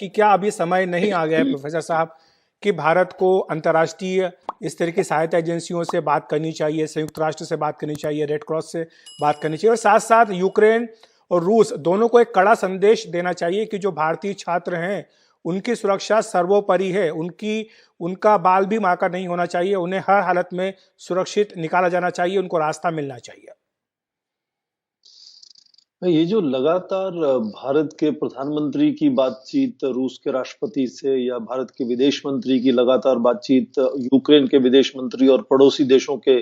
कि क्या अभी समय नहीं आ गया है प्रोफेसर साहब कि भारत को अंतर्राष्ट्रीय इस तरह की सहायता एजेंसियों से बात करनी चाहिए, संयुक्त राष्ट्र से बात करनी चाहिए, रेड क्रॉस से बात करनी चाहिए, और साथ साथ यूक्रेन और रूस दोनों को एक कड़ा संदेश देना चाहिए कि जो भारतीय छात्र हैं उनकी सुरक्षा सर्वोपरि है, उनका बाल भी मां का नहीं होना चाहिए, उन्हें हर हालत में सुरक्षित निकाला जाना चाहिए, उनको रास्ता मिलना चाहिए। ये जो लगातार भारत के प्रधानमंत्री की बातचीत रूस के राष्ट्रपति से, या भारत के विदेश मंत्री की लगातार बातचीत यूक्रेन के विदेश मंत्री और पड़ोसी देशों के,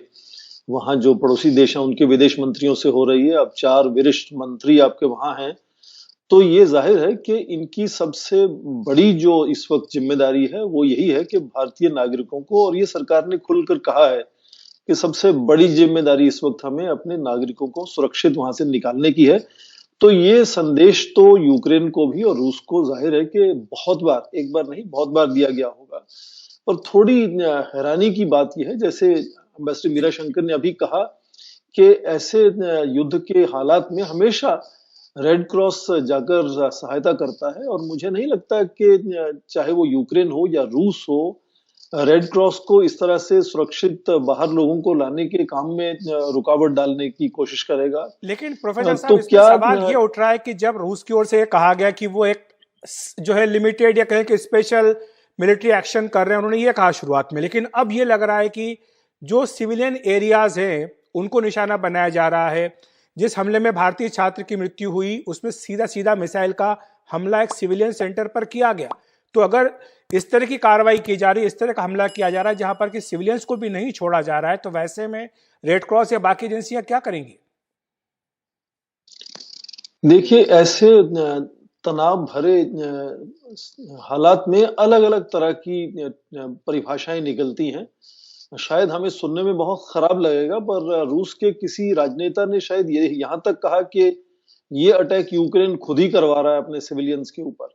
वहां जो पड़ोसी देश हैं उनके विदेश मंत्रियों से हो रही है, अब 4 वरिष्ठ मंत्री आपके वहां हैं, तो ये जाहिर है कि इनकी सबसे बड़ी जो इस वक्त जिम्मेदारी है वो यही है कि भारतीय नागरिकों को, और ये सरकार ने खुलकर कहा है कि सबसे बड़ी जिम्मेदारी इस वक्त हमें अपने नागरिकों को सुरक्षित वहां से निकालने की है। तो ये संदेश तो यूक्रेन को भी और रूस को जाहिर है कि बहुत बार, एक बार नहीं बहुत बार दिया गया होगा। पर थोड़ी हैरानी की बात यह है, जैसे एम्बेसडर मीरा शंकर ने अभी कहा कि ऐसे युद्ध के हालात में हमेशा रेड क्रॉस जाकर सहायता करता है, और मुझे नहीं लगता कि चाहे वो यूक्रेन हो या रूस हो, रेड क्रॉस को इस तरह से सुरक्षित बाहर लोगों को लाने के काम में रुकावट डालने की कोशिश करेगा। लेकिन प्रोफेसर साहब तो इसमें क्या सवाल ये उठ रहा है कि जब रूस की ओर से ये कहा गया कि वो एक जो है लिमिटेड या कहें कि स्पेशल मिलिट्री एक्शन कर रहे हैं, उन्होंने ये कहा शुरुआत में, लेकिन अब ये लग रहा है कि जो सिविलियन एरियाज हैं उनको निशाना बनाया जा रहा है। जिस हमले में भारतीय छात्र की मृत्यु हुई उसमें सीधा सीधा मिसाइल का हमला एक सिविलियन सेंटर पर किया गया। तो अगर इस तरह की कार्रवाई की जा रही है, इस तरह का हमला किया जा रहा है जहां पर कि सिविलियंस को भी नहीं छोड़ा जा रहा है, तो वैसे में रेड क्रॉस या बाकी एजेंसियां क्या करेंगी? देखिए, ऐसे तनाव भरे हालात में अलग अलग तरह की परिभाषाएं निकलती हैं। शायद हमें सुनने में बहुत खराब लगेगा, पर रूस के किसी राजनेता ने शायद ये यहां तक कहा कि ये अटैक यूक्रेन खुद ही करवा रहा है अपने सिविलियंस के ऊपर।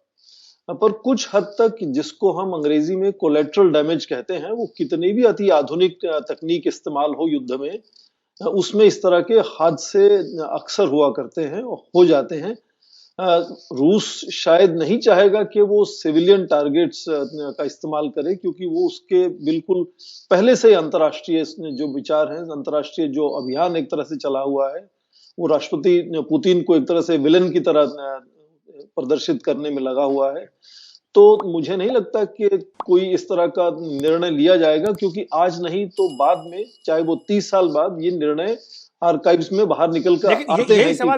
पर कुछ हद तक, जिसको हम अंग्रेजी में कोलेटरल डैमेज कहते हैं, वो कितनी भी अति आधुनिक तकनीक इस्तेमाल हो युद्ध में, उसमें इस तरह के हादसे अक्सर हुआ करते हैं और हो जाते हैं। रूस शायद नहीं चाहेगा कि वो सिविलियन टारगेट्स का इस्तेमाल करे, क्योंकि वो उसके बिल्कुल पहले से अंतर्राष्ट्रीय जो विचार हैं, अंतर्राष्ट्रीय जो अभियान एक तरह से चला हुआ है, वो राष्ट्रपति पुतिन को एक तरह से विलन की तरह प्रदर्शित करने में लगा हुआ है। तो मुझे नहीं लगता कि कोई इस तरह का निर्णय लिया जाएगा, क्योंकि आज नहीं तो बाद में, चाहे वो 30 साल बाद, ये निर्णय आर्काइव्स में बाहर निकल कर लेकिन आते यही हैं कि सवाल